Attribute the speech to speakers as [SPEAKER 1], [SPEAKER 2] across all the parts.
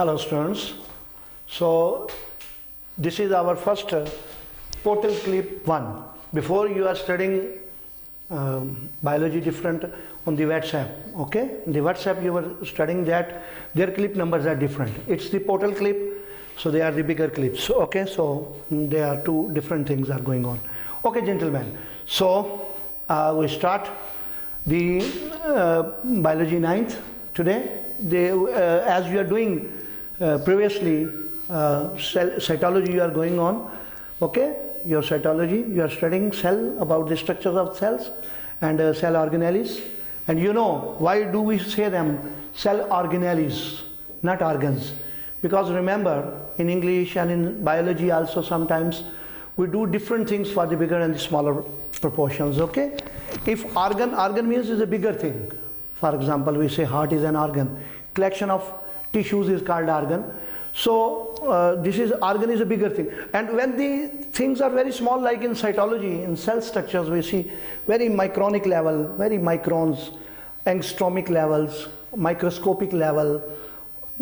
[SPEAKER 1] Hello students. So this is our first portal clip 1. Before you are studying biology different on the WhatsApp, okay? In the WhatsApp you were studying that their clip numbers are different. It's the portal clip, so they are the bigger clips, okay? So there are two different things are going on. Okay gentlemen, so we start the biology 9th today. As you are doing previously cytology you are going on, okay? Your cytology, you are studying cell, about the structures of cells and cell organelles. And you know, why do we say them cell organelles, not organs? Because remember, in English and in biology also sometimes we do different things for the bigger and the smaller proportions, okay? If organ means is a bigger thing. For example, we say heart is an organ. Collection of tissues is called organ. So this is organ is a bigger thing. And when the things are very small, like in cytology, in cell structures, we see very micronic level, very microns, angstromic levels, microscopic level,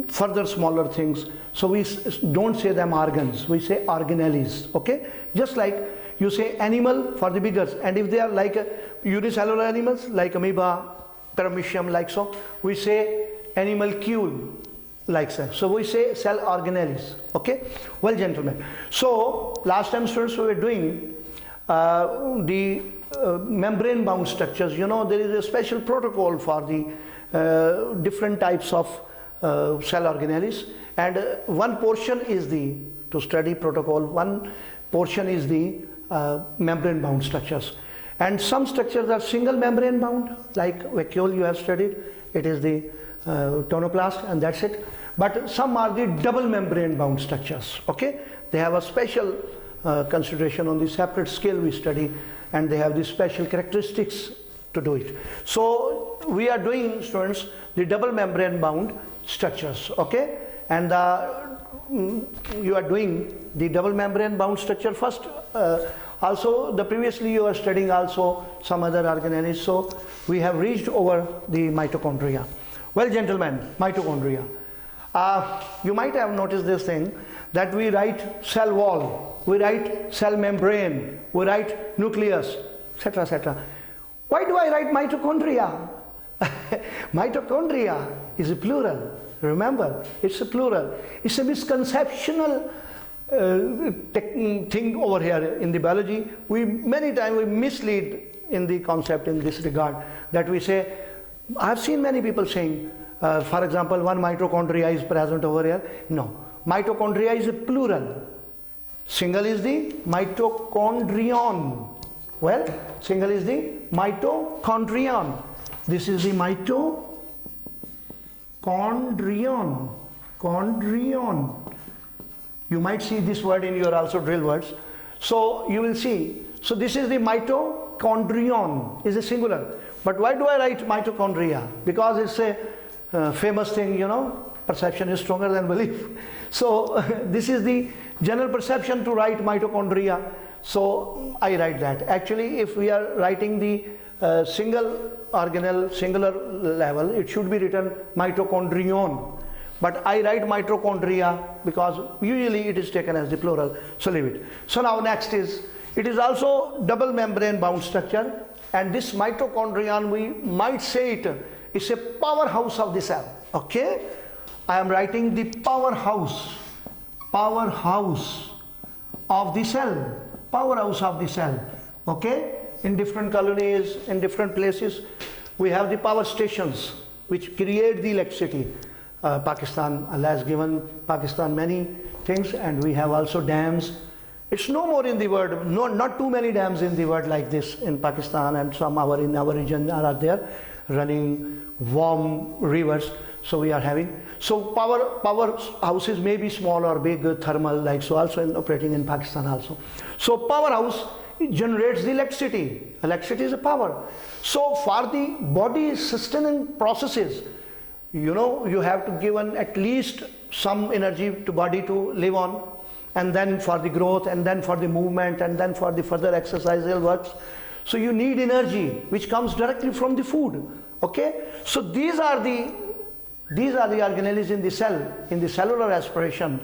[SPEAKER 1] further smaller things. So we don't say them organs, we say organelles, okay? Just like you say animal for the biggers, and if they are like unicellular animals, like amoeba, paramecium, like so, we say animalcule, like so. So we say cell organelles, okay? Well gentlemen, so last time students we were doing the membrane bound structures. You know, there is a special protocol for the different types of cell organelles, and one portion is the, to study protocol, one portion is the membrane bound structures. And some structures are single membrane bound, like vacuole you have studied, it is the tonoplast and that's it. But some are the double membrane bound structures, okay? They have a special consideration on the separate scale we study, and they have the special characteristics to do it. So we are doing, students, the double membrane bound structures, okay? And you are doing the double membrane bound structure first. Also the previously you are studying also some other organelles, so we have reached over the mitochondria. Well gentlemen, mitochondria. You might have noticed this thing, that we write cell wall, we write cell membrane, we write nucleus, etc., etc. Why do I write mitochondria? Mitochondria is a plural. Remember, it's a plural. It's a misconceptional thing over here in the biology. Many times we mislead in the concept in this regard, that we say, I've seen many people saying, for example, one mitochondria is present over here. No, mitochondria is a plural. Single is the mitochondrion. Well, single is the mitochondrion. This is the mitochondrion. Chondrion. You might see this word in your also drill words. So you will see. So this is the mitochondrion, is a singular. But why do I write mitochondria? Because it's a famous thing, you know, perception is stronger than belief. So this is the general perception to write mitochondria. So I write that. Actually, if we are writing the single organelle, singular level, it should be written mitochondrion. But I write mitochondria because usually it is taken as the plural. So leave it. So now next is, it is also double membrane bound structure. And this mitochondrion, we might say it is a powerhouse of the cell, okay? I am writing the powerhouse of the cell, powerhouse of the cell, okay? In different colonies, in different places, we have the power stations which create the electricity. Pakistan, Allah has given Pakistan many things, and we have also dams. It's no more in the world, not too many dams in the world like this in Pakistan, and some in our region are there, running warm rivers. So we are having, so power houses may be small or big, thermal, like so, also operating in Pakistan also. So powerhouse generates the electricity. Electricity is a power. So for the body sustaining processes, you know, you have to give at least some energy to body to live on, and then for the growth, and then for the movement, and then for the further exercise works. So you need energy which comes directly from the food, okay? So these are the These are the organelles in the cell, in the cellular respiration.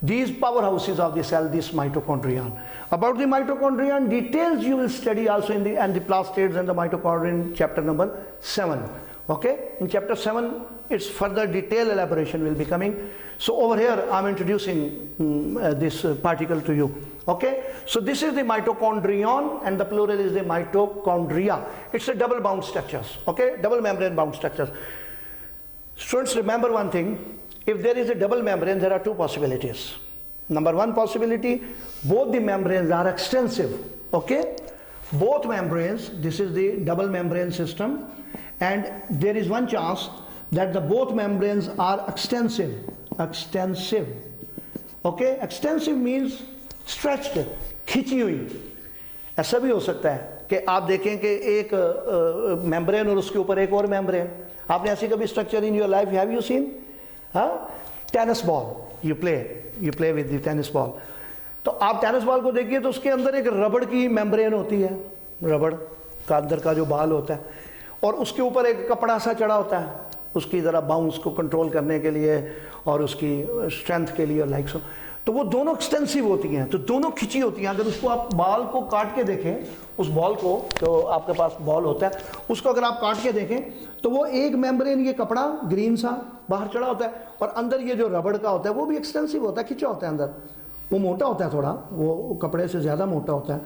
[SPEAKER 1] These powerhouses of the cell, this mitochondrion. About the mitochondrion, details you will study also in the antiplastids and the mitochondria in chapter number 7. Okay, in chapter 7, its further detailed elaboration will be coming. So over here, I'm introducing this particle to you. Okay, so this is the mitochondrion and the plural is the mitochondria. It's a double bound structures. Okay, double membrane bound structures. Students, remember one thing. If there is a double membrane, there are two possibilities. Number one possibility, both the membranes are extensive. Okay, both membranes, this is the double membrane system, and there is one chance that the both membranes are extensive. Okay, extensive means stretched, खिंची हुई. ऐसा भी हो सकता है कि आप देखें कि एक मेम्ब्रेन और उसके ऊपर एक और मेम्ब्रेन. आपने ऐसी कभी structure in your life have you seen? हाँ, tennis ball, you play with the tennis ball. तो आप टेनिस बॉल को देखिए तो उसके अंदर एक रबड़ की मेम्ब्रेन होती है, रबड़ का अंदर का जो बाल होता है, और उसके ऊपर एक कपड़ा सा चढ़ा होता है उसकी ज़रा बाउंस को कंट्रोल करने के लिए और उसकी स्ट्रेंथ के लिए, लाइक सो. तो वो दोनों एक्सटेंसिव होती हैं, तो दोनों खिंची होती हैं. अगर उसको आप बाल को काट के देखें, उस बॉल को, तो आपके पास बॉल होता है, उसको अगर आप काट के देखें तो वो एक मेम्ब्रेन, ये कपड़ा ग्रीन सा बाहर चढ़ा होता है, और अंदर ये जो रबड़ का होता है वो भी एक्सटेंसिव होता है, खिंचा होता है अंदर. वो मोटा होता है थोड़ा, वो कपड़े से ज़्यादा मोटा होता है,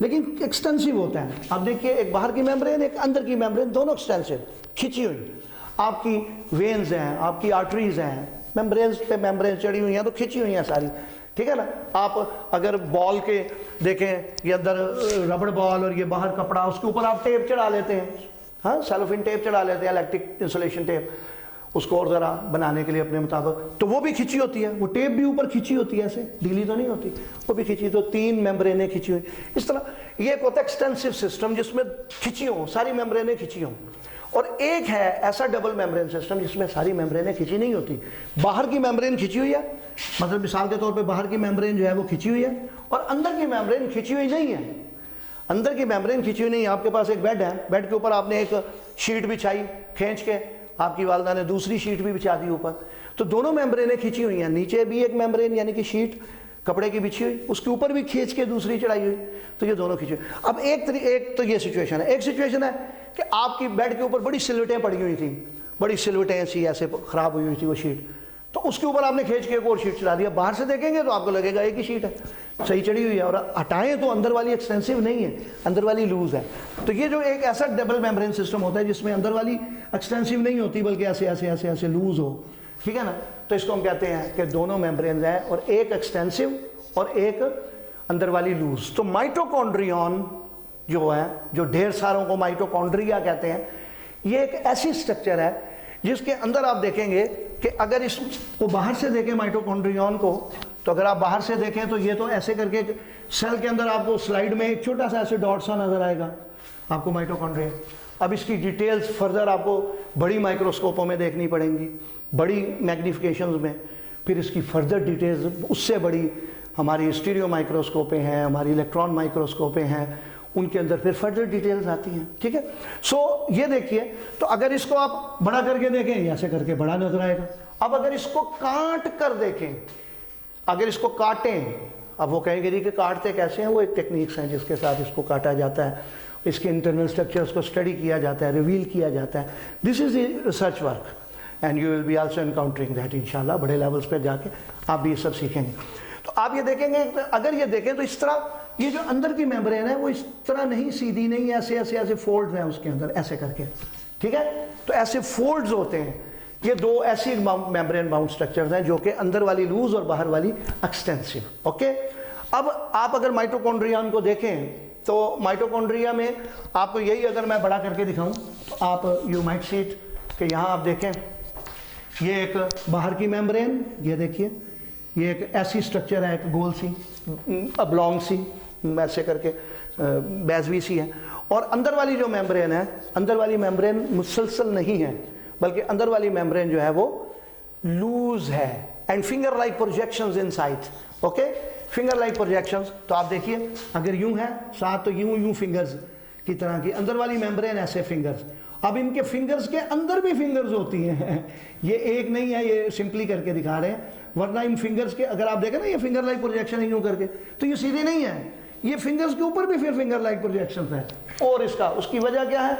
[SPEAKER 1] लेकिन एक्सटेंसिव होता है. आप देखिए, एक बाहर की मेम्ब्रेन, एक अंदर की मेम्ब्रेन, दोनों एक्सटेंसिव, खिंची हुई. आपकी वेन्स हैं, आपकी आर्टरीज हैं, मेम्ब्रेन्स पे मेम्ब्रेन चढ़ी हुई हैं, तो खिंची हुई हैं सारी. ठीक है ना. आप अगर बॉल के देखें, ये अंदर रबड़ बॉल और ये बाहर कपड़ा, उसके ऊपर आप टेप चढ़ा लेते हैं. हाँ, सेलोफिन टेप चढ़ा लेते हैं, इलेक्ट्रिक इंसुलेशन टेप, उसको और ज़रा बनाने के लिए अपने मुताबिक. तो वो भी खिंची होती है, वो टेप भी ऊपर खिंची होती है, ऐसे ढीली तो नहीं होती, वो भी खिंची. तो तीन मेम्ब्रेनें खिंची हुई. इस तरह ये एक होता है एक्सटेंसिव सिस्टम जिसमें खिंची हों, सारी मेम्ब्रेनें खिंची हों. और एक है ऐसा डबल मेम्ब्रेन सिस्टम जिसमें सारी मेम्ब्रेनें खिंची नहीं होती. बाहर की मेम्ब्रेन खिंची हुई है, मतलब मिसाल के तौर पे बाहर की मेम्ब्रेन जो है वो खिंची हुई है, और अंदर की मेम्ब्रेन खिंची हुई नहीं है. अंदर की मेम्ब्रेन खिंची हुई नहीं है. आपके पास एक बेड है, बेड के ऊपर आपने एक शीट बिछाई खींच के, आपकी वालदा ने दूसरी शीट भी बिछा दी ऊपर, तो दोनों मेम्ब्रेनें खिंची हुई हैं. नीचे भी एक मेम्ब्रेन यानी कि शीट कपड़े की बिछी हुई, उसके ऊपर भी खींच के दूसरी चढ़ाई हुई, तो ये दोनों खिंची हुई. अब एक तो ये सिचुएशन है. एक सिचुएशन है कि आपकी बेड के ऊपर बड़ी सिलवटें पड़ी हुई थी, बड़ी सिलवटें ऐसी ऐसे ख़राब हुई थी वो शीट, तो उसके ऊपर आपने खींच के एक और शीट चढ़ा दिया. बाहर से देखेंगे तो आपको लगेगा एक ही शीट है, सही चढ़ी हुई है, और हटाएं तो अंदर वाली एक्सटेंसिव नहीं है, अंदर वाली लूज है. तो ये जो एक ऐसा डबल मेम्ब्रेन सिस्टम होता है जिसमें अंदर वाली एक्सटेंसिव नहीं होती बल्कि ऐसे ऐसे ऐसे ऐसे लूज हो. ठीक है ना. तो इसको हम कहते हैं कि दोनों मेम्ब्रेन हैं, और एक एक्सटेंसिव और एक अंदर वाली लूज. तो माइटोकॉन्ड्रियन जो है, जो ढेर सारों को माइटोकॉन्ड्रिया कहते हैं, ये एक ऐसी स्ट्रक्चर है जिसके अंदर आप देखेंगे कि अगर इसको बाहर से देखें माइटोकॉन्ड्रियन को, तो अगर आप बाहर से देखें तो ये तो ऐसे करके सेल के अंदर आपको स्लाइड में एक छोटा सा ऐसे डॉट सा नजर आएगा आपको माइटोकॉन्ड्रिया. अब इसकी डिटेल्स फर्दर आपको बड़ी माइक्रोस्कोपों में देखनी पड़ेंगी, बड़ी मैग्निफिकेशंस में. फिर इसकी फर्दर डिटेल्स उससे बड़ी हमारी स्टीरियो माइक्रोस्कोपें हैं, हमारी इलेक्ट्रॉन माइक्रोस्कोपें हैं, उनके अंदर फिर फर्दर डिटेल्स आती हैं. ठीक है. सो ये देखिए, तो अगर इसको आप बड़ा करके देखें, ऐसे करके बड़ा नजर आएगा. अब अगर इसको काट कर देखें, अगर इसको काटें, अब वो कहेंगे जी कि काटते कैसे हैं, वो एक टेक्निक्स हैं जिसके साथ इसको काटा जाता है, इसके इंटरनल स्ट्रक्चर्स को स्टडी किया जाता है, रिवील किया जाता है. This is the research work and you will be also encountering that. इंशाल्लाह बड़े लेवल्स पर जाके आप भी ये सब सीखेंगे. तो आप ये देखेंगे, अगर ये देखें तो इस तरह ये जो अंदर की मेम्ब्रेन है वो इस तरह नहीं, सीधी नहीं, ऐसे ऐसे ऐसे फोल्ड्स हैं उसके अंदर ऐसे करके. ठीक है. तो ऐसे फोल्ड्स होते हैं. ये दो ऐसी मेम्ब्रेन बाउंड स्ट्रक्चर्स हैं जो कि अंदर वाली लूज और बाहर वाली एक्सटेंसिव. ओके. अब आप अगर माइटोकॉन्ड्रियन को देखें तो माइटोकॉन्ड्रिया में आपको यही अगर मैं बड़ा करके दिखाऊं तो आप यू माइट सी इट कि यहाँ आप देखें, ये एक बाहर की मेम्ब्रेन, ये देखिए, ये एक ऐसी स्ट्रक्चर है, एक गोल सी अब्लॉन्ग सी ऐसे करके बैजवी सी है. और अंदर वाली जो मेम्ब्रेन है, अंदर वाली मेम्ब्रेन मुसलसल नहीं है, बल्कि अंदर वाली मेम्ब्रेन जो है वो लूज है. And finger like projections inside. Okay. Finger like projections. तो आप देखिए, अगर यूं है साथ तो यूं फिंगर्स की तरह की, अंदर वाली मेम्ब्रेन ऐसे फिंगर्स, अब इनके फिंगर्स के अंदर भी फिंगर्स होती हैं ये एक नहीं है, ये सिंपली करके दिखा रहे हैं, वरना इन फिंगर्स के अगर आप देखें ना ये फिंगर लाइक प्रोजेक्शन है यूं करके, तो ये सीधे नहीं है, ये फिंगर्स के ऊपर भी फिर फिंगर लाइक प्रोजेक्शन है। और इसका उसकी वजह क्या है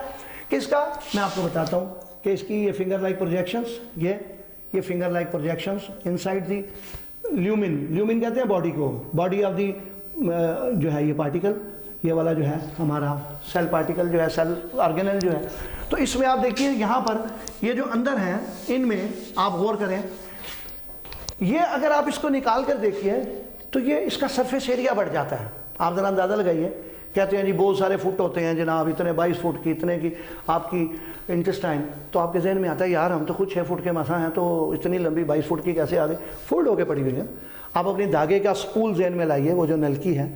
[SPEAKER 1] कि इसका मैं आपको बताता हूँ कि इसकी ये फिंगर लाइक प्रोजेक्शंस, ये finger like projections inside the lumen कहते हैं बॉडी को, बॉडी ऑफ दी जो है ये पार्टिकल, ये वाला जो है हमारा सेल पार्टिकल जो है, सेल ऑर्गेनेल जो है। तो इसमें आप देखिए यहाँ पर ये जो अंदर हैं इनमें आप गौर करें, ये अगर आप इसको निकाल कर देखिए तो ये इसका सरफेस एरिया बढ़ जाता है। आप जरा अंदाज़ा लगाइए, कहते हैं जी बहुत सारे फुट होते हैं जनाब, इतने 22 फुट की, इतने की आपकी इंटेस्टाइन, तो आपके जहन में आता है यार हम तो खुद 6 फुट के मसा हैं, तो इतनी लंबी 22 फुट की कैसे आ गई, फोल्ड होकर पड़ी हुई है। आप अपनी धागे का स्पूल जहन में लाइए, वो जो नलकी है,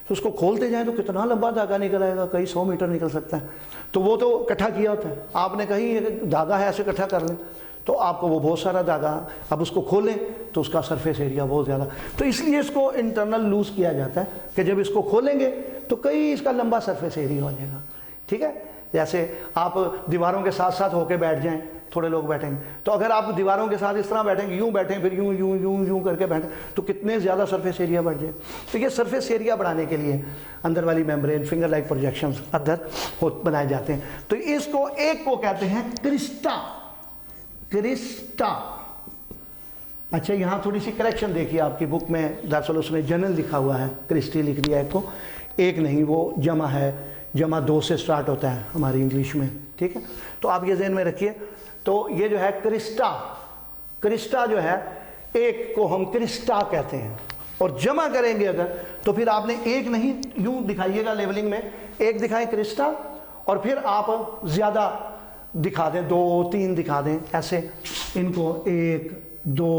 [SPEAKER 1] तो उसको खोलते जाएं तो कितना लंबा धागा निकल आएगा, कई 100 मीटर निकल सकता है। तो वो तो इकट्ठा किया होता है, आपने कहीं धागा है ऐसे इकट्ठा कर लें तो आपको वो बहुत सारा धागा, अब उसको खोलें तो उसका सरफेस एरिया बहुत ज़्यादा, तो इसलिए इसको इंटरनल लूज किया जाता है कि जब इसको खोलेंगे तो कई इसका लंबा सरफेस एरिया हो जाएगा। ठीक है, जैसे आप दीवारों के साथ साथ होके बैठ जाएं, थोड़े लोग बैठेंगे, तो अगर आप दीवारों के साथ इस तरह बैठेंगे, यूं बैठें फिर यूं यूं यूं यूं करके बैठें, तो कितने ज़्यादा सरफेस एरिया बढ़ जाए। तो ये सरफेस एरिया बढ़ाने के लिए अंदर वाली मेम्ब्रेन, फिंगर लाइक प्रोजेक्शंस अंदर बनाए जाते हैं। तो इसको एक को कहते हैं क्रिस्टा। क्रिस्टा। अच्छा, यहाँ थोड़ी सी करेक्शन देखिए, आपकी बुक में दरअसल उसमें जनरल लिखा हुआ है, क्रिस्टी लिख दिया है को, एक नहीं, वो जमा है, जमा 2 से स्टार्ट होता है हमारी इंग्लिश में। ठीक है, तो आप ये ज़हन में रखिए। तो ये जो है क्रिस्टा, क्रिस्टा जो है एक को हम क्रिस्टा कहते हैं, और जमा करेंगे अगर तो फिर आपने एक नहीं, यूं दिखाइएगा लेवलिंग में, एक दिखाएं क्रिस्टा और फिर आप ज़्यादा दिखा दें, 2 3 दिखा दें, ऐसे इनको 1 2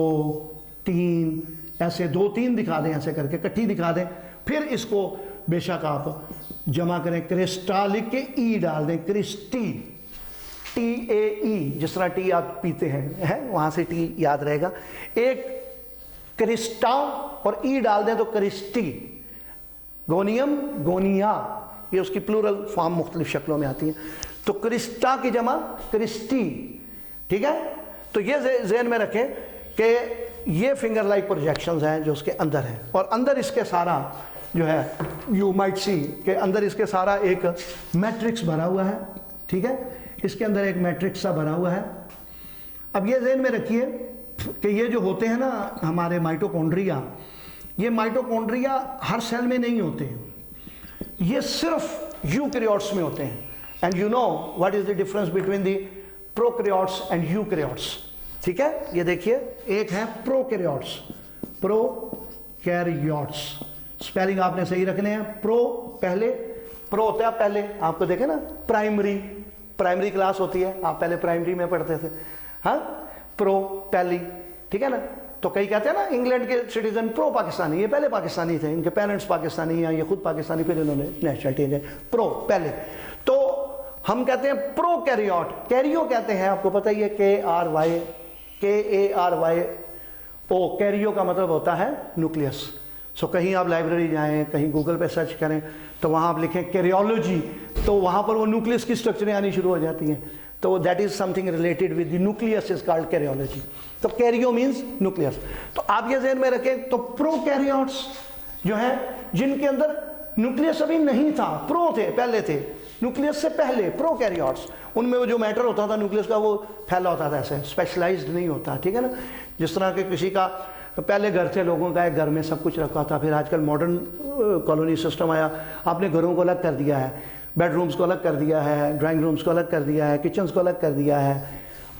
[SPEAKER 1] 3 ऐसे 2 3 दिखा दें, ऐसे करके इकट्ठी दिखा दें। फिर इसको बेशक आप जमा करें, क्रिस्टा लिख के ई डाल दें, क्रिस्टी, TAE, जिस तरह टी आप पीते हैं वहाँ से टी याद रहेगा। एक क्रिस्टा और ई डाल दें तो क्रिस्टी, गोनियम, गोनिया, ये उसकी प्लूरल फॉर्म मुख्तलिफ शक्लों में आती है। तो क्रिस्टा की जमा क्रिस्टी। ठीक है, तो ये ज़हन में रखें कि ये फिंगर लाइक प्रोजेक्शंस हैं जो उसके अंदर हैं, और अंदर इसके सारा जो है यू माइट सी के अंदर इसके सारा एक मैट्रिक्स भरा हुआ है। ठीक है, इसके अंदर एक मैट्रिक्स सा भरा हुआ है। अब ये ज़हन में रखिए कि ये जो होते हैं ना हमारे माइटोकॉन्ड्रिया, ये माइटोकॉन्ड्रिया हर सेल में नहीं होते, ये सिर्फ यूकैरियोट्स में होते हैं। And you know what is the difference between the prokaryotes and eukaryotes. ठीक है, ये देखिए, एक है प्रोकैरियोट्स, प्रोकैरियोट्स, स्पेलिंग आपने सही रखने हैं। प्रो पहले, प्रो होता है पहले, आपको देखे ना प्राइमरी क्लास होती है, आप पहले प्राइमरी में पढ़ते थे, हाँ, प्रो पहली। ठीक है ना, तो कई कहते हैं ना इंग्लैंड के सिटीजन प्रो पाकिस्तानी, ये पहले पाकिस्तानी थे, इनके पेरेंट्स पाकिस्तानी या ये खुद पाकिस्तानी, फिर इन्होंने नेशनलिटी है प्रो पहले। तो हम कहते हैं प्रो कैरियोट, कैरियो कहते हैं, आपको पता ही है, KARYO, कैरियो का मतलब होता है न्यूक्लियस। सो कहीं आप लाइब्रेरी जाएं, कहीं गूगल पे सर्च करें तो वहाँ आप लिखें कैरियोलॉजी, तो वहाँ पर वो न्यूक्लियस की स्ट्रक्चरें आनी शुरू हो जाती हैं, तो that is something related with the nucleus is called karyology. तो कैरियो मीन्स न्यूक्लियस। तो आप ये ज़हन में रखें, तो प्रोकैरियोट्स जो है जिनके अंदर न्यूक्लियस अभी नहीं था, प्रो थे, पहले थे, न्यूक्लियस से पहले प्रोकैरियोट्स, उनमें वो जो मैटर होता था न्यूक्लियस का वो फैला होता था, ऐसे स्पेशलाइज्ड नहीं होता। ठीक है ना, जिस तरह के किसी का पहले घर थे, लोगों का एक घर में सब कुछ रखा था, फिर आजकल मॉडर्न कॉलोनी सिस्टम आया, आपने घरों को अलग कर दिया है, बेडरूम्स को अलग कर दिया है, ड्राइंग रूम्स को अलग कर दिया है, किचन्स को अलग कर दिया है,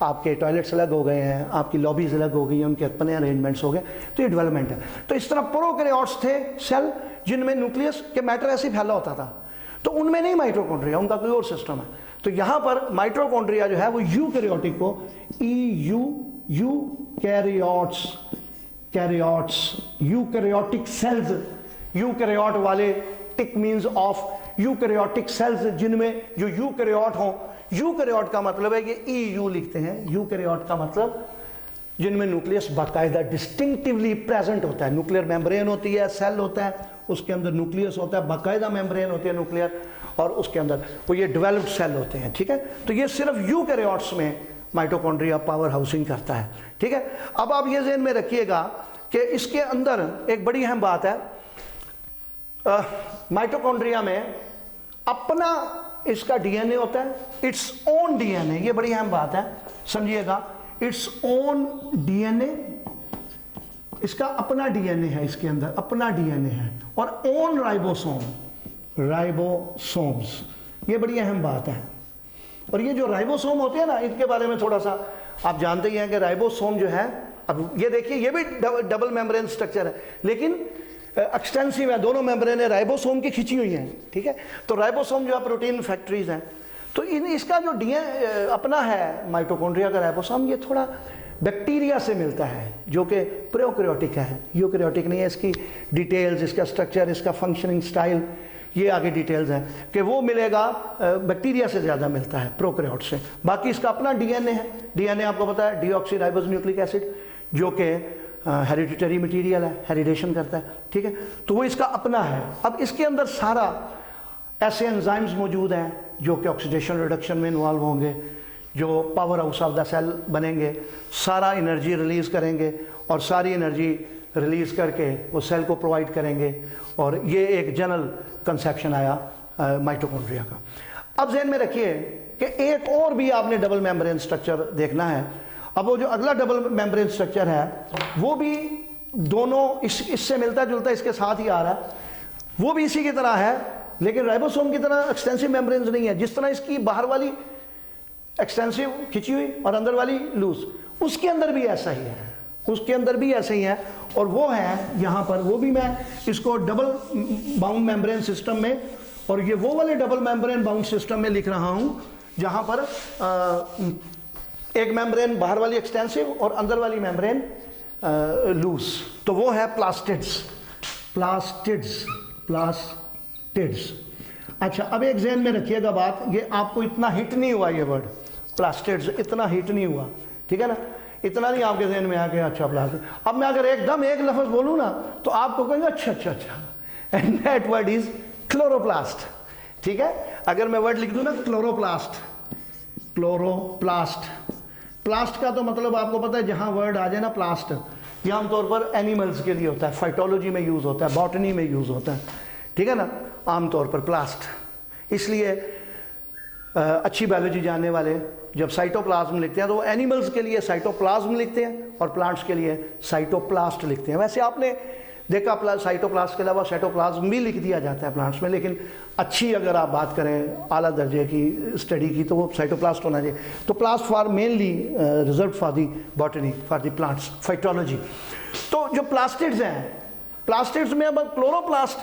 [SPEAKER 1] आपके टॉयलेट्स अलग हो गए हैं, आपकी लॉबीज़ अलग हो गई हैं, उनके अपने अरेंजमेंट्स हो गए, तो ये डेवलपमेंट है। तो इस तरह प्रोकैरियोट्स थे सेल जिनमें न्यूक्लियस के मैटर ऐसे फैला होता था, तो उनमें नहीं माइटोकॉन्ड्रिया, उनका कोई और सिस्टम है। तो यहाँ पर माइटोकॉन्ड्रिया जो है वो यूकैरियोटिक को eukaryotes, karyotes, eukaryotic cells, eukaryote वाले, टिक मीन्स ऑफ यूकैरियोटिक सेल्स, जिनमें जो यूकैरियोट हों, यूकैरियोट का मतलब है कि EU लिखते हैं, यूकैरियोट का मतलब जिनमें न्यूक्लियस बाकायदा डिस्टिंक्टिवली प्रेजेंट होता है। न्यूक्लियर मेम्ब्रेन होती है, सेल होता है, उसके अंदर न्यूक्लियस होता है, बाकायदा मेम्ब्रेन होती है न्यूक्लियर, और उसके अंदर वो ये डेवलप्ड सेल होते हैं, ठीक है। तो ये सिर्फ यूकैरियोट्स में माइटोकॉन्ड्रिया पावर हाउसिंग करता है, ठीक है। अब आप ये ज़हन में रखिएगा कि इसके अंदर एक बड़ी अहम बात है, माइटोकॉन्ड्रिया में अपना इसका डीएनए होता है, इट्स ओन डीएनए, ये बड़ी अहम बात है, समझिएगा। इट्स ओन डीएनए, इसका अपना डीएनए है, इसके अंदर अपना डीएनए है, और ओन राइबोसोम्स, ये बड़ी अहम बात है। और ये जो राइबोसोम होते हैं ना, इनके बारे में थोड़ा सा आप जानते ही हैं कि राइबोसोम जो है, अब ये देखिए ये भी डबल मेम्ब्रेन स्ट्रक्चर है, लेकिन एक्सटेंसिव है, दोनों मेम्ब्रेनें राइबोसोम की खिंची हुई हैं, ठीक है। तो राइबोसोम जो है प्रोटीन फैक्ट्रीज हैं, तो इसका जो डीएनए अपना है माइटोकॉन्ड्रिया का राइबोसोम, ये थोड़ा बैक्टीरिया से मिलता है, जो कि प्रोकैरियोटिक है, यूकैरियोटिक नहीं है। इसकी डिटेल्स, इसका स्ट्रक्चर, इसका फंक्शनिंग स्टाइल, ये आगे डिटेल्स हैं कि वो मिलेगा बैक्टीरिया से ज़्यादा मिलता है प्रोकैरियोट से। बाकी इसका अपना डीएनए है। डीएनए आपको पता है डीऑक्सीराइबोस न्यूक्लिक एसिड, जो कि हेरिडिटरी मटीरियल है, हेरिडेशन करता है, ठीक है। तो वो इसका अपना है। अब इसके अंदर सारा ऐसे एंजाइम्स मौजूद हैं जो कि ऑक्सीडेशन रिडक्शन में इन्वॉल्व होंगे, जो powerhouse of the cell बनेंगे, सारा एनर्जी रिलीज़ करेंगे, और सारी एनर्जी रिलीज़ करके वो सेल को प्रोवाइड करेंगे, और ये एक जनरल कंसेप्शन आया माइटोकॉन्ड्रिया का। अब ज़हन में रखिए कि एक और भी आपने डबल मेम्ब्रेन स्ट्रक्चर देखना है। अब वो जो अगला डबल मेम्ब्रेन स्ट्रक्चर है, वो भी दोनों इससे मिलता जुलता इसके साथ ही आ रहा है, वो भी इसी की तरह है, लेकिन राइबोसोम की तरह एक्सटेंसिव मेम्ब्रेन्स नहीं है। जिस तरह इसकी बाहर वाली एक्सटेंसिव खिंची हुई और अंदर वाली लूज, उसके अंदर भी ऐसा ही है, उसके अंदर भी ऐसे ही है। और वो है यहाँ पर, वो भी मैं इसको डबल बाउंड मेम्ब्रेन सिस्टम में, और ये वो वाले डबल मेम्ब्रेन बाउंड सिस्टम में लिख रहा हूँ जहाँ पर एक मेम्ब्रेन बाहर वाली एक्सटेंसिव और अंदर वाली मेम्ब्रेन लूज। तो वो है प्लास्टिड्स। अच्छा, अब एक ज़हन में रखिएगा बात, ये आपको इतना हिट नहीं हुआ, ये वर्ड प्लास्टिड्स इतना हिट नहीं हुआ, ठीक है ना, इतना नहीं आपके ज़हन में आ गया अच्छा प्लास्टिड। अब मैं अगर एकदम एक लफ्ज़ बोलूँ ना, तो आपको कहेंगे अच्छा, and that word is chloroplast, ठीक है। अगर मैं वर्ड लिख दूँ ना क्लोरोप्लास्ट, प्लास्ट का तो मतलब आपको पता है, जहाँ वर्ड आ जाए ना प्लास्ट, ये आमतौर पर एनिमल्स के लिए होता है, फाइटोलॉजी में यूज़ होता है, बॉटनी में यूज़ होता है, ठीक है ना, आमतौर पर प्लास्ट। इसलिए अच्छी बायोलॉजी जानने वाले जब साइटोप्लाज्म लिखते हैं तो वो एनिमल्स के लिए साइटोप्लाज्म लिखते हैं और प्लांट्स के लिए साइटोप्लास्ट लिखते हैं। वैसे आपने देखा साइटोप्लास्ट के अलावा साइटोप्लाज्म भी लिख दिया जाता है प्लांट्स में, लेकिन अच्छी अगर आप बात करें आला दर्जे की स्टडी की, तो वो साइटोप्लास्ट होना चाहिए। तो plast for mainly reserve for the botany, for the plants, phytology. तो जो प्लास्टिड्स हैं, प्लास्टिड्स में अब क्लोरोप्लास्ट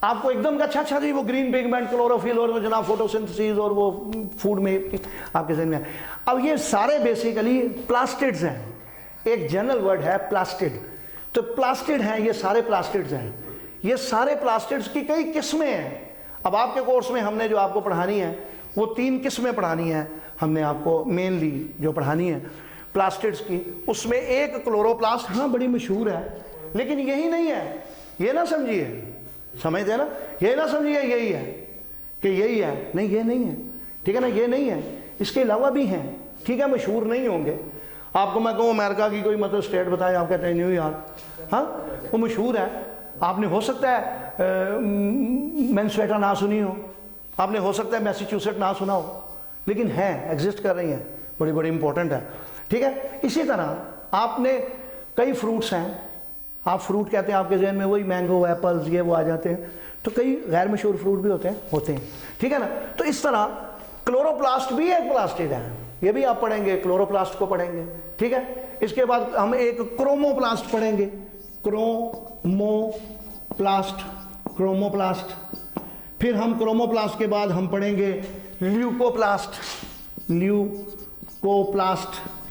[SPEAKER 1] आपको एकदम अच्छा जी वो ग्रीन पिगमेंट, क्लोरोफिल और जनाब फोटोसिंथेसिस और वो फूड में आपके ज़हन में। अब ये सारे बेसिकली प्लास्टिड्स हैं, एक जनरल वर्ड है प्लास्टिड। तो प्लास्टिड हैं, ये सारे प्लास्टिड्स हैं। ये सारे प्लास्टिड्स की कई किस्में हैं। अब आपके कोर्स में हमने जो आपको पढ़ानी है वो 3 किस्में पढ़ानी है, हमने आपको मेनली जो पढ़ानी है प्लास्टिड्स की। उसमें एक क्लोरोप्लास्ट, हाँ बड़ी मशहूर है, लेकिन यही नहीं है, ये ना समझिए, समझते हैं ना, ये ना समझिए यही है कि यही है, नहीं ये नहीं है, ठीक है ना, ये नहीं है, इसके अलावा भी हैं, ठीक है, मशहूर नहीं होंगे। आपको मैं कहूँ अमेरिका की कोई मतलब स्टेट बताएं, आप कहते हैं न्यूयॉर्क, हाँ वो मशहूर है। आपने हो सकता है मैनसेस्टर ना सुनी हो, आपने हो सकता है मैसाचुसेट्स ना सुना हो, लेकिन है, एग्जिस्ट कर रही हैं, बड़ी बड़ी इंपॉर्टेंट है, ठीक है। इसी तरह आपने कई फ्रूट्स हैं, आप फ्रूट कहते हैं, आपके जहन में वही मैंगो, एप्पल्स, ये वो आ जाते हैं, तो कई गैर मशहूर फ्रूट भी होते हैं, ठीक है ना। तो इस तरह क्लोरोप्लास्ट भी एक प्लास्टिड है, ये भी आप पढ़ेंगे, क्लोरोप्लास्ट को पढ़ेंगे, ठीक है। इसके बाद हम एक क्रोमोप्लास्ट पढ़ेंगे, क्रोमोप्लास्ट। फिर हम क्रोमोप्लास्ट के बाद हम पढ़ेंगे ल्यूकोप्लास्ट,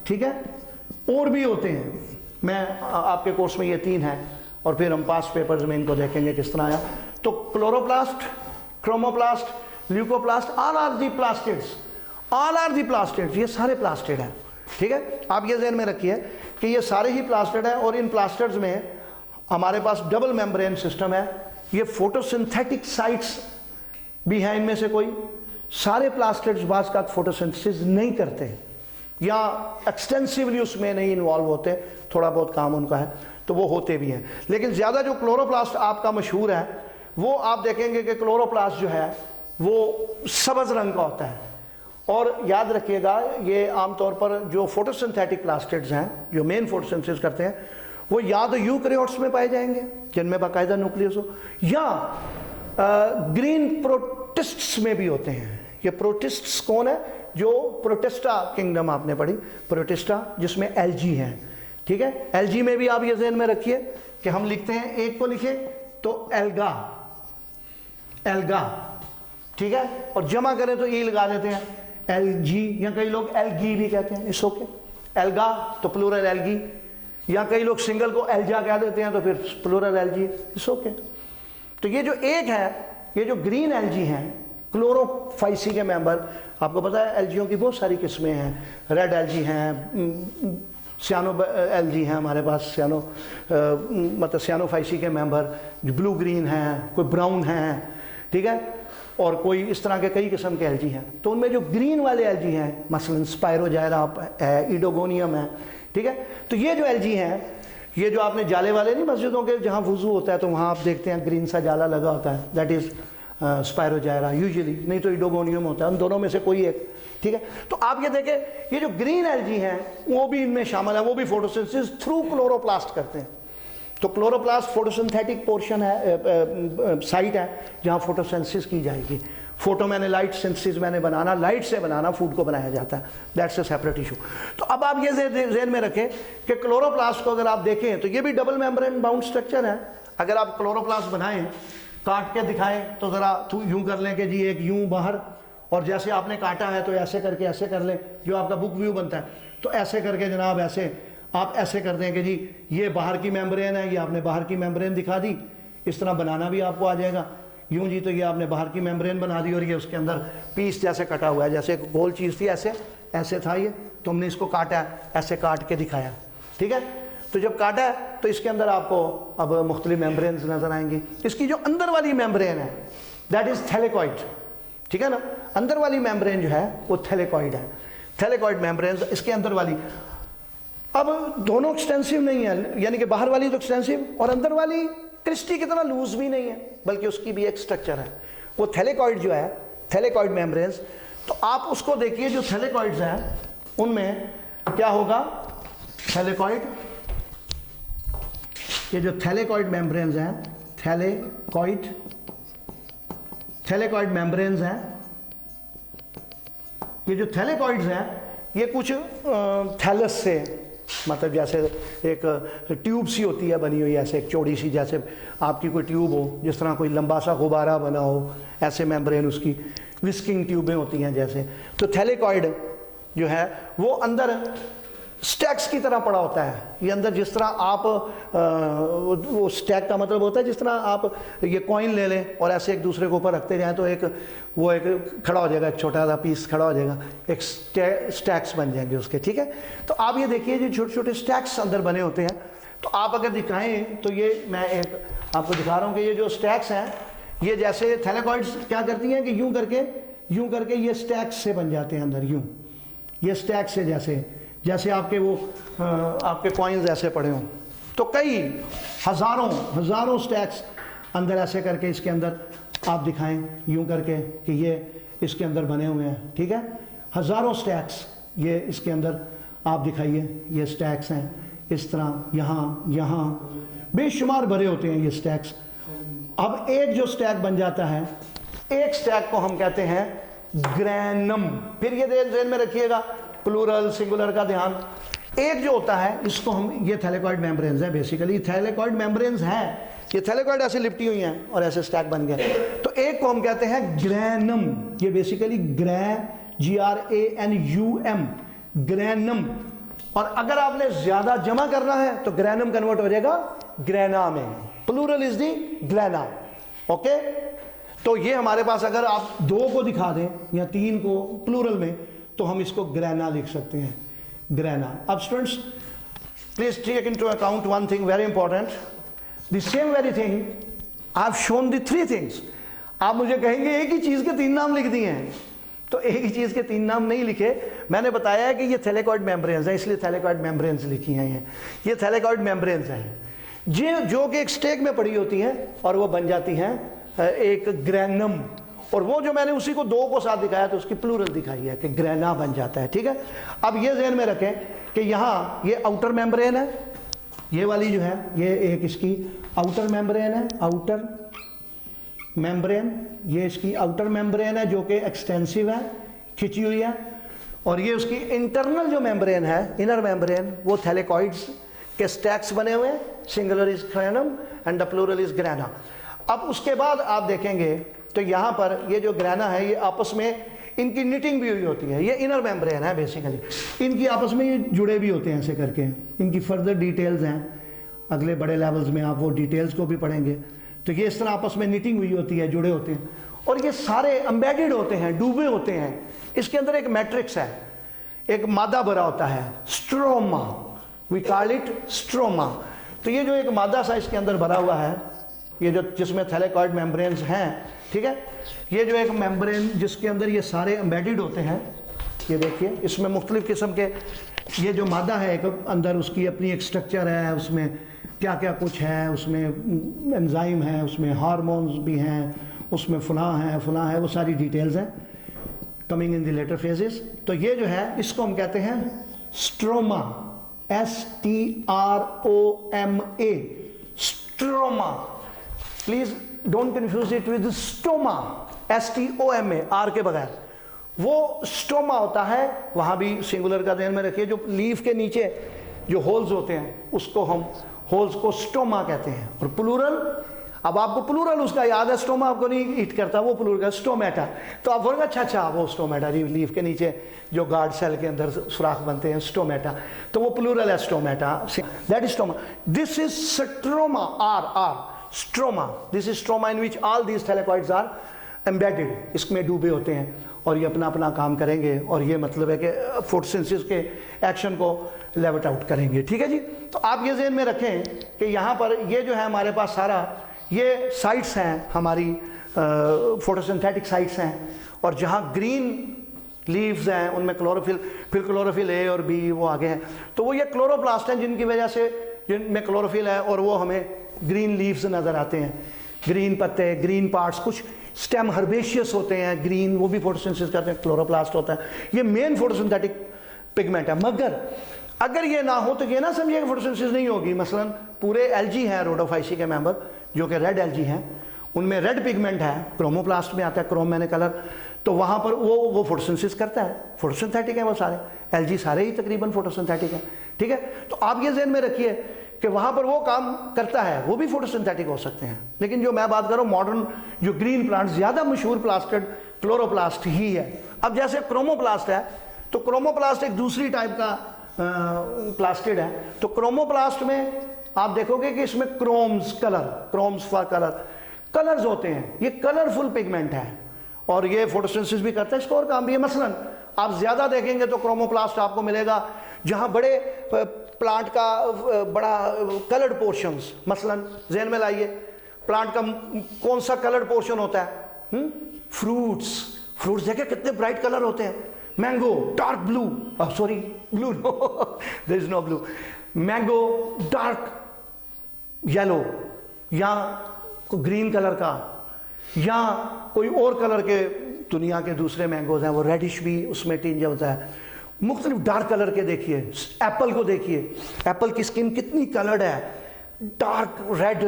[SPEAKER 1] ठीक है। और भी होते हैं, मैं आपके कोर्स में ये 3 हैं, और फिर हम पास्ट पेपर्स में इनको देखेंगे किस तरह आया। तो chloroplast, chromoplast, leucoplast, all are the plastids, ये सारे प्लास्टिड हैं, ठीक है, आप ये ध्यान में रखिए कि ये सारे ही प्लास्टिड हैं और इन प्लास्टिड्स में हमारे पास डबल मेम्ब्रेन सिस्टम है। ये फोटोसिंथेटिक साइट्स भी हैं इनमें से कोई, सारे प्लास्टिड्स बाज़ का फोटोसिंथेसिस नहीं करते या एक्सटेंसिवली उसमें नहीं इन्वॉल्व होते, थोड़ा बहुत काम उनका है तो वो होते भी हैं। लेकिन ज़्यादा जो क्लोरोप्लास्ट आपका मशहूर है वो आप देखेंगे कि क्लोरोप्लास्ट जो है वो सब्ज़ रंग का होता है। और याद रखिएगा ये आमतौर पर जो फोटोसिंथेटिक प्लास्टिड्स हैं जो मेन फोटोसिंथेसिस करते हैं वो या तो यूकैरियोट्स में पाए जाएंगे जिनमें बाकायदा न्यूक्लियस हो, या ग्रीन प्रोटिस्ट्स में भी होते हैं। ये प्रोटिस्ट्स कौन है? जो प्रोटिस्टा किंगडम आपने पढ़ी, प्रोटिस्टा जिसमें एल्गी है, ठीक है। एल्गी में भी आप ये ज़हन में रखिए कि हम लिखते हैं, एक को लिखे तो एल्गा, एल्गा, ठीक है, और जमा करें तो ई लगा देते हैं एलजी, या कई लोग एलगी भी कहते हैं, इट्स ओके। एल्गा तो प्लूरल एलगी, या कई लोग सिंगल को एल्जा कह देते हैं तो फिर प्लूरल एलजी, इट्स ओके। तो ये जो एक है, ये जो ग्रीन एलजी हैं क्लोरोफाइसी के मेंबर, आपको पता है एलजीओ की बहुत सारी किस्में हैं, रेड एलजी हैं, सियानो एलजी हैं हमारे पास, सियानो मतलब सियानोफाइसी के मेंबर, जो ब्लू ग्रीन हैं, कोई ब्राउन हैं, ठीक है, और कोई इस तरह के कई किस्म के एलजी हैं। तो उनमें जो ग्रीन वाले एलजी हैं मसलन स्पायरोजायरा है, इडोगोनियम है, ठीक है। तो ये जो एलजी हैं, ये जो आपने जाले वाले नहीं मस्जिदों के जहाँ वुजू होता है तो वहाँ आप देखते हैं ग्रीन सा जाला लगा होता है, दैट इज़ स्पायरोजायरा यूजुअली, नहीं तो इडोगोनियम होता है, उन दोनों में से कोई एक, ठीक है। तो आप ये देखें ये जो ग्रीन एलजी हैं वो भी इनमें शामिल है, वो भी फोटोसिंथेसिस थ्रू क्लोरोप्लास्ट करते हैं। तो क्लोरोप्लास्ट फोटोसिंथेटिक पोर्शन है, साइट है जहाँ फोटोसिंथेसिस की जाएगी। फोटो मैंने लाइट सिंथेसिस मैंने बनाना, लाइट से बनाना फूड को बनाया जाता है, दैट्स अ सेपरेट इशू। तो अब आप ये ज़हन में रखें कि क्लोरोप्लास्ट को अगर आप देखें तो ये भी डबल मेम्ब्रेन बाउंड स्ट्रक्चर है। अगर आप क्लोरोप्लास्ट बनाएं, काट के दिखाएं तो ज़रा यूँ कर लें कि जी एक यूँ बाहर, और जैसे आपने काटा है तो ऐसे करके ऐसे कर लें, जो आपका बुक व्यू बनता है तो ऐसे करके जनाब ऐसे आप ऐसे कर दें कि जी ये बाहर की मेम्ब्रेन है, ये आपने बाहर की मेम्ब्रेन दिखा दी। इस तरह बनाना भी आपको आ जाएगा, यूं जी तो ये आपने बाहर की मेम्ब्रेन बना दी और ये उसके अंदर पीस जैसे कटा हुआ है, जैसे एक गोल चीज़ थी ऐसे ऐसे था ये, तो हमने इसको काटा है, ऐसे काट के दिखाया, ठीक है। तो जब काटा है तो इसके अंदर आपको अब मुख्तलिफ मेम्ब्रेन्स नज़र आएंगी। इसकी जो अंदर वाली मेम्ब्रेन है दैट इज़ थैलेकॉइड, ठीक है ना, अंदर वाली मेम्ब्रेन जो है वो थैलेकॉइड है, थैलेकॉइड मेम्ब्रेन इसके अंदर वाली। अब दोनों एक्सटेंसिव नहीं है, यानी कि बाहर वाली तो एक्सटेंसिव और अंदर वाली क्रिस्टी की तरह लूज भी नहीं है, बल्कि उसकी भी एक स्ट्रक्चर है, वो थैलेकॉइड जो है, थैलेकॉइड मेम्ब्रेन्स। तो आप उसको देखिए जो थैलेकॉइड्स हैं उनमें क्या होगा, थैलेकॉइड, ये जो थैलेकॉइड मेम्ब्रेन्स हैं, थैलेकॉइड मेम्ब्रेन्स हैं, ये जो थैलेकॉइड्स हैं ये कुछ थैलस से, मतलब जैसे एक ट्यूब सी होती है बनी हुई, ऐसे एक चौड़ी सी, जैसे आपकी कोई ट्यूब हो, जिस तरह कोई लंबा सा गुब्बारा बना हो, ऐसे मेम्ब्रेन उसकी विस्किंग ट्यूबें होती हैं जैसे। तो थैलेकॉइड जो है वो अंदर स्टैक्स की तरह पड़ा होता है। ये अंदर जिस तरह आप वो स्टैक का मतलब होता है जिस तरह आप ये कॉइन ले लें और ऐसे एक दूसरे के ऊपर रखते जाएं तो एक वो एक खड़ा हो जाएगा, एक छोटा सा पीस खड़ा हो जाएगा, एक स्टैक्स बन जाएंगे उसके, ठीक है। तो आप ये देखिए जो छोटे छोटे स्टैक्स अंदर बने होते हैं, तो आप अगर दिखाएं तो ये मैं एक आपको दिखा रहा हूँ कि ये जो स्टैक्स हैं ये जैसे थैलेकॉइड्स क्या करती हैं कि यूँ करके ये स्टैक्स से बन जाते हैं अंदर, यूँ ये स्टैक्स से, जैसे आपके वो आपके कॉइन्स ऐसे पड़े हों, तो कई हज़ारों स्टैक्स अंदर ऐसे करके इसके अंदर आप दिखाएं यूं करके कि ये इसके अंदर बने हुए हैं, ठीक है, हज़ारों स्टैक्स ये इसके अंदर आप दिखाइए, ये स्टैक्स हैं इस तरह, यहाँ बेशुमार भरे होते हैं ये स्टैक्स। अब एक जो स्टैक बन जाता है, एक स्टैक को हम कहते हैं ग्रैनम। फिर ये ध्यान में रखिएगा, प्लूरल सिंगुलर का ध्यान। एक जो होता है इसको हम, ये थैलेकॉइड मेम्ब्रेन्स है, बेसिकली थैलेकॉइड मेम्ब्रेन्स हैं, ये थैलेकॉइड ऐसे लिपटी हुई हैं और ऐसे स्टैक बन गए। तो एक को हम कहते हैं ग्रैनम, ये बेसिकली GRANUM, ग्रैनम। और अगर आपने ज्यादा जमा करना है तो ग्रैनम कन्वर्ट हो जाएगा ग्रैना में, plural is the grana, okay. तो ये हमारे पास अगर आप 2 को दिखा दें या 3 को प्लूरल में तो हम इसको ग्रैना लिख सकते हैं, grana. अब students, please take into account one thing very important. The same very thing, I've shown the three things. आप मुझे कहेंगे एक ही चीज़ के तीन नाम लिख दिए हैं, तो एक ही चीज़ के तीन नाम नहीं लिखे. मैंने बताया है कि ये थैलेकॉइड मेम्ब्रेन्स हैं, इसलिए थैलेकॉइड मेम्ब्रेन्स लिखी हैं. ये थैलेकॉइड मेम्ब्रेन्स हैं जो कि एक स्टेक में पड़ी होती हैं और वो बन जाती हैं एक ग्रैनम. और वो जो मैंने उसी को दो को साथ दिखाया तो उसकी प्लूरल दिखाई है कि ग्रैना बन जाता है. ठीक है, अब ये ज़हन में रखें कि यहाँ ये आउटर मेम्ब्रेन है, ये वाली जो है ये एक इसकी आउटर मेम्ब्रेन है, आउटर मेम्ब्रेन, ये इसकी आउटर मेम्ब्रेन है जो कि एक्सटेंसिव है, खिंची हुई है. और ये उसकी इंटरनल जो मेम्ब्रेन है, इनर मेम्ब्रेन, वो थैलेकॉइड्स के स्टैक्स बने हुए हैं. Singular is granum and the plural is grana. अब उसके बाद आप देखेंगे तो यहाँ पर ये जो ग्रैना है ये आपस में इनकी निटिंग भी हुई होती है. ये इनर मेम्ब्रेन है बेसिकली, इनकी आपस में ये जुड़े भी होते हैं ऐसे करके. इनकी फर्दर डिटेल्स हैं, अगले बड़े लेवल्स में आप वो डिटेल्स को भी पढ़ेंगे. तो ये इस तरह आपस में निटिंग हुई होती है, जुड़े होते हैं. और ये सारे एम्बेडेड होते हैं, डूबे होते हैं. इसके अंदर एक मैट्रिक्स है, एक मादा भरा होता है, stroma. We call it stroma. तो ये जो एक मादा सा इसके अंदर भरा हुआ है, ये जो जिसमें थैलेकॉइड मेम्ब्रेन्स हैं, ठीक है, ये जो एक मेम्ब्रेन जिसके अंदर ये सारे एम्बेडेड होते हैं, ये देखिए इसमें मुख्तलिफ किस्म के ये जो मादा है एक अंदर उसकी अपनी एक स्ट्रक्चर है, उसमें क्या क्या कुछ है, उसमें एंजाइम है, उसमें हार्मोन्स भी हैं, उसमें फलां है, वो सारी डिटेल्स हैं coming in the later phases. तो ये जो है इसको हम कहते हैं stroma, STROMA, stroma. Please don't confuse it with stoma, STOMA, R के बगैर. वो स्टोमा होता है, वहां भी सिंगुलर का ध्यान में रखिए. जो लीफ के नीचे जो होल्स होते हैं उसको हम होल्स को स्टोमा कहते हैं. और प्लूरल, अब आपको प्लूरल उसका याद है, स्टोमा आपको नहीं हिट करता, वो प्लूरल का स्टोमेटा. तो आप बोलेंगे अच्छा वो स्टोमेटा जी, लीफ के नीचे जो गार्ड सेल के अंदर सुराख बनते हैं, स्टोमेटा, तो वो प्लूरल है stomata, that is stoma. This is stroma, R stroma. This is stroma in which all these thylakoids are embedded, इसमें डूबे होते हैं और ये अपना अपना काम करेंगे. और ये मतलब है कि फोटोसिंथेसिस के एक्शन को लेवट आउट करेंगे. ठीक है जी. तो आप ये ज़हन में रखें कि यहाँ पर ये जो है हमारे पास सारा ये साइट्स हैं, हमारी फोटोसिंथेटिक साइट्स हैं. और जहाँ ग्रीन लीव्स हैं उनमें क्लोरोफिल, फिर क्लोरोफिल ए और बी वो आगे हैं. तो वो ये क्लोरोप्लास्ट हैं जिनकी वजह से जिनमें क्लोरोफिल है और वो हमें ग्रीन लीव्स नज़र आते हैं, ग्रीन पत्ते, ग्रीन पार्ट्स. कुछ स्टेम हर्बेशियस होते हैं ग्रीन, वो भी फोटोसिंथेसिस करते हैं, क्लोरोप्लास्ट होता है. ये मेन फोटोसिंथेटिक पिगमेंट है. मगर अगर ये ना हो तो ये ना समझिए कि फोटोसिंथेसिस नहीं होगी. मसलन पूरे एल्गी हैं रोडोफाइसी के मेंबर जो कि रेड एल्गी हैं, उनमें रेड पिगमेंट है, क्रोमोप्लास्ट में आता है, क्रोम मैंने कलर. तो वहाँ पर वो फोटोसिंथेसिस करता है, फोटोसिंथेटिक है वो सारे एल्गी, सारे ही तकरीबन फोटोसिंथेटिक है. ठीक है, तो आप ये ज़हन में रखिए कि वहाँ पर वो काम करता है, वो भी फोटोसिंथेटिक हो सकते हैं. लेकिन जो मैं बात कर रहा हूँ मॉडर्न जो ग्रीन प्लांट, ज़्यादा मशहूर प्लास्टेड क्लोरोप्लास्ट ही है. अब जैसे क्रोमोप्लास्ट है, तो क्रोमोप्लास्ट एक दूसरी टाइप का प्लास्टिड है. तो क्रोमोप्लास्ट में आप देखोगे कि इसमें क्रोम्स फॉर कलर्स होते हैं. ये कलरफुल पिगमेंट है और ये फोटोसिंथेसिस भी करता है, इसको और काम भी है. मसलन आप ज़्यादा देखेंगे तो क्रोमोप्लास्ट आपको मिलेगा जहाँ बड़े प्लांट का बड़ा कलर्ड पोर्शंस. मसलन जहन में लाइए, प्लांट का कौन सा कलर्ड पोर्शन होता है? फ्रूट्स देखे कितने ब्राइट कलर होते हैं. Mango dark blue, sorry blue no, there is no blue. Mango dark yellow, या कोई ग्रीन कलर का, या कोई और कलर के दुनिया के दूसरे मैंगोज हैं वो रेडिश भी उसमें टिंज होता है. मुख्तलिफ डार्क कलर के देखिए, एप्पल को देखिए, एप्पल की स्किन कितनी कलर्ड है, डार्क रेड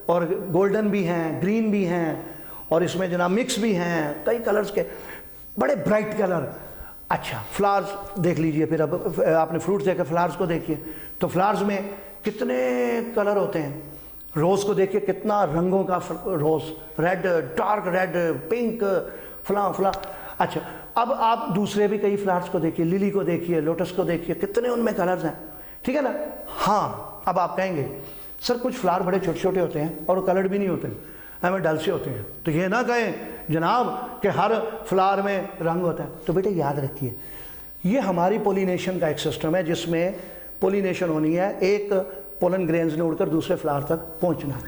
[SPEAKER 1] और गोल्डन भी हैं, ग्रीन भी हैं, और इसमें जनाब मिक्स भी हैं, कई कलर्स के बड़े ब्राइट कलर. अच्छा, फ्लावर्स देख लीजिए. फिर अब आपने फ्रूट्स देखा, फ्लावर्स को देखिए तो फ्लावर्स में कितने कलर होते हैं. रोज़ को देखिए, कितना रंगों का रोज़, रेड, डार्क रेड, पिंक, फला. अच्छा, अब आप दूसरे भी कई फ्लावर्स को देखिए, लिली को देखिए, लोटस को देखिए, कितने उनमें कलर्स हैं. ठीक है ना. हाँ, अब आप कहेंगे सर कुछ फ्लावर बड़े छोटे छोटे होते हैं और कलर्ड भी नहीं होते, हमें डल से होते हैं. तो ये ना कहें जनाब कि हर फ्लावर में रंग होता है. तो बेटे याद रखिए, ये हमारी पोलिनेशन का एक सिस्टम है जिसमें पोलिनेशन होनी है, एक पोलन ग्रेन्स ने उड़कर दूसरे फ्लावर तक पहुंचना।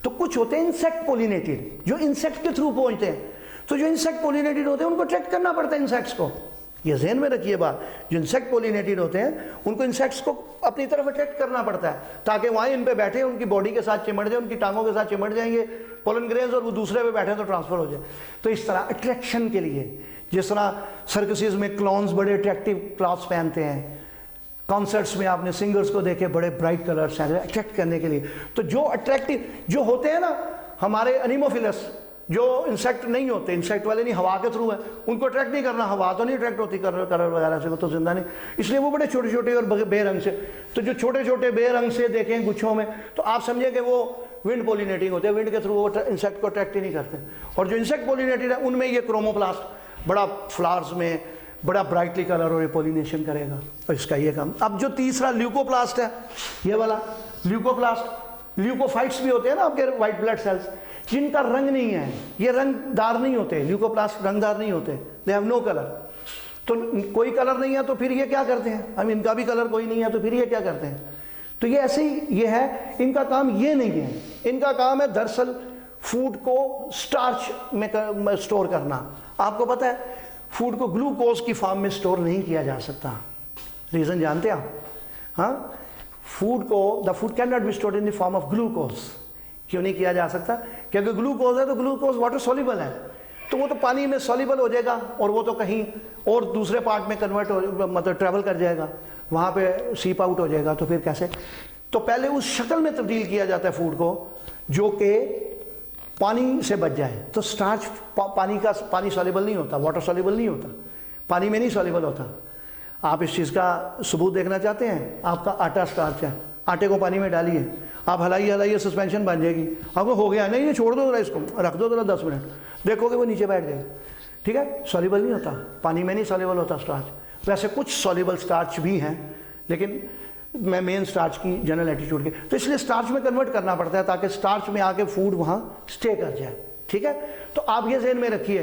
[SPEAKER 1] तो कुछ होते हैं इंसेक्ट पोलिनेटेड जो इंसेक्ट के थ्रू पहुंचते हैं, तो जो इंसेक्ट पोलिनेटेड होते हैं उनको अट्रैक्ट करना पड़ता है इंसेक्ट्स को। ये ज़हन में रखिए बात, जो इंसेक्ट पोलिनेटेड होते हैं उनको इंसेक्ट्स को अपनी तरफ अट्रैक्ट करना पड़ता है ताकि वहाँ इन पे बैठे, उनकी बॉडी के साथ चिमट जाए, उनकी टांगों के साथ चिमट जाएंगे पोलन ग्रेन्स, और वो दूसरे पे बैठे तो ट्रांसफर हो जाए। तो इस तरह अट्रैक्शन के लिए, जिस तरह सर्कसेस में क्लाउन्स बड़े अट्रैक्टिव क्लॉथ्स पहनते हैं, कॉन्सर्ट्स में आपने सिंगर्स को देखे बड़े ब्राइट कलर्स हैं अट्रैक्ट करने के लिए। तो जो अट्रैक्टिव जो होते हैं ना हमारे एनिमोफिलस, जो इंसेक्ट नहीं होते, इंसेक्ट वाले नहीं, हवा के थ्रू है, उनको अट्रैक्ट नहीं करना, हवा तो नहीं अट्रैक्ट होती कलर वगैरह से, वो तो जिंदा नहीं, इसलिए वो बड़े छोटे छोटे और बेरंग से। तो जो छोटे छोटे बेरंग से देखें गुच्छों में, तो आप समझे कि वो विंड पोलिनेटिंग होते हैं, विंड के थ्रू वो इंसेक्ट को अट्रैक्ट ही नहीं करते। और जो इंसेक्ट पोलिनेटेड है उनमें ये क्रोमोप्लास्ट बड़ा फ्लावर्स में बड़ा ब्राइटली कलर और ये पोलिनेशन करेगा, और इसका ये काम। अब जो तीसरा ल्यूकोप्लास्ट है, ये वाला ल्यूकोप्लास्ट, ल्यूकोफाइट्स भी होते हैं ना आपके वाइट ब्लड सेल्स, जिनका रंग नहीं है, ये रंगदार नहीं होते, ल्यूकोप्लास्ट रंगदार नहीं होते, दे हैव नो कलर। तो कोई कलर नहीं है तो फिर ये क्या करते हैं, हम इनका भी कलर कोई नहीं है तो फिर ये क्या करते हैं। तो ये ऐसे ही ये है, इनका काम ये नहीं है, इनका काम है दरअसल फूड को स्टार्च में स्टोर करना। आपको पता है फूड को ग्लूकोज की फॉर्म में स्टोर नहीं किया जा सकता, रीज़न जानते हैं आप? हाँ, फूड को the food can not be stored in the form of glucose. क्यों नहीं किया जा सकता? क्योंकि ग्लूकोज है तो ग्लूकोज वाटर सॉल्युबल है, तो वो तो पानी में सॉल्युबल हो जाएगा और वो तो कहीं और दूसरे पार्ट में कन्वर्ट हो, मतलब ट्रैवल कर जाएगा, वहाँ पे सीप आउट हो जाएगा। तो फिर कैसे? तो पहले उस शक्ल में तब्दील किया जाता है फूड को जो कि पानी से बच जाए। तो स्टार्च पानी सॉल्युबल नहीं होता, वाटर सॉल्युबल नहीं होता, पानी में नहीं सॉल्युबल होता। आप इस चीज़ का सबूत देखना चाहते हैं? आपका आटा स्टार्च है, आटे को पानी में डालिए, आप हलाइए सस्पेंशन बन जाएगी, आपको हो गया, नहीं ये छोड़ दो जरा, इसको रख दो जरा 10 मिनट, देखोगे वो नीचे बैठ जाएगा। ठीक है, सॉल्युबल नहीं होता, पानी में नहीं सॉल्युबल होता स्टार्च। वैसे कुछ सॉल्युबल स्टार्च भी हैं, लेकिन मैं मेन स्टार्च की जनरल एटीट्यूड की, तो इसलिए स्टार्च में कन्वर्ट करना पड़ता है ताकि स्टार्च में आके फूड वहाँ स्टे कर जाए। ठीक है, तो आप ये ज़हन में रखिए।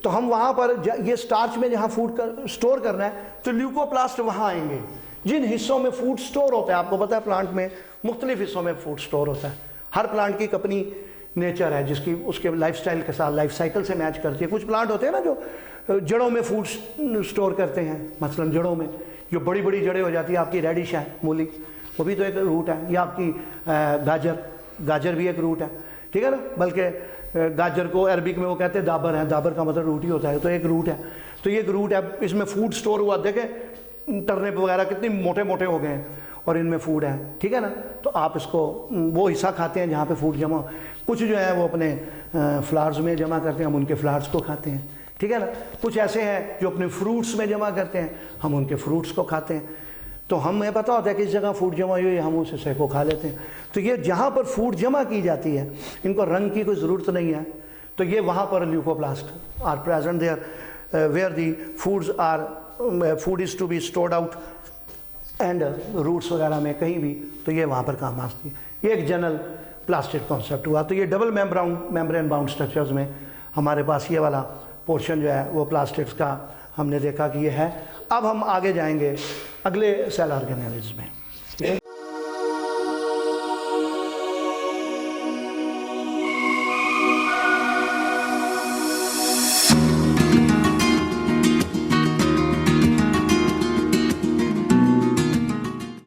[SPEAKER 1] तो हम वहाँ पर ये स्टार्च में जहाँ फूड स्टोर करना है, तो ल्यूकोप्लास्ट वहाँ आएंगे जिन हिस्सों में फूड स्टोर होता है। आपको पता है प्लांट में मुख्तलिफ हिस्सों में फूड स्टोर होता है, हर प्लांट की अपनी नेचर है जिसकी उसके लाइफस्टाइल के साथ लाइफ साइकिल से मैच करती है। कुछ प्लांट होते हैं ना जो जड़ों में फूड स्टोर करते हैं, मसलन जड़ों में जो बड़ी बड़ी जड़ें हो जाती है, आपकी रेडिश है मूली, वो भी तो एक रूट है, या आपकी गाजर भी एक रूट है। ठीक है ना, बल्कि गाजर को अरबिक में वो कहते हैं दाबर है, दाबर का मतलब रूट ही होता है, तो एक रूट है। तो ये एक रूट है, इसमें फूड स्टोर हुआ, देखें टर्निप वगैरह कितने मोटे मोटे हो गए हैं और इनमें फूड है। ठीक है ना, तो आप इसको वो हिस्सा खाते हैं जहाँ पे फूड जमा, कुछ जो है वो अपने फ्लावर्स में जमा करते हैं, हम उनके फ्लावर्स को खाते हैं। ठीक है ना, कुछ ऐसे हैं जो अपने फ्रूट्स में जमा करते हैं, हम उनके फ्रूट्स को खाते हैं। तो हमें पता होता है कि इस जगह फूड जमा हुई है, हम उस हिस्से को खा लेते हैं। तो ये जहाँ पर फूड जमा की जाती है, इनको रंग की कोई ज़रूरत नहीं है, तो ये वहाँ पर leucoplast are present there where the food is to be stored out and roots वगैरह में कहीं भी, तो ये वहाँ पर काम आती है। ये एक जनरल प्लास्टिक कॉन्सेप्ट हुआ। तो ये डबल मेम्ब्रेन बाउंड स्ट्रक्चर्स में हमारे पास ये वाला पोर्शन जो है वो प्लास्टिक्स का हमने देखा कि ये है। अब हम आगे जाएंगे अगले सेल ऑर्गेनेल्स में।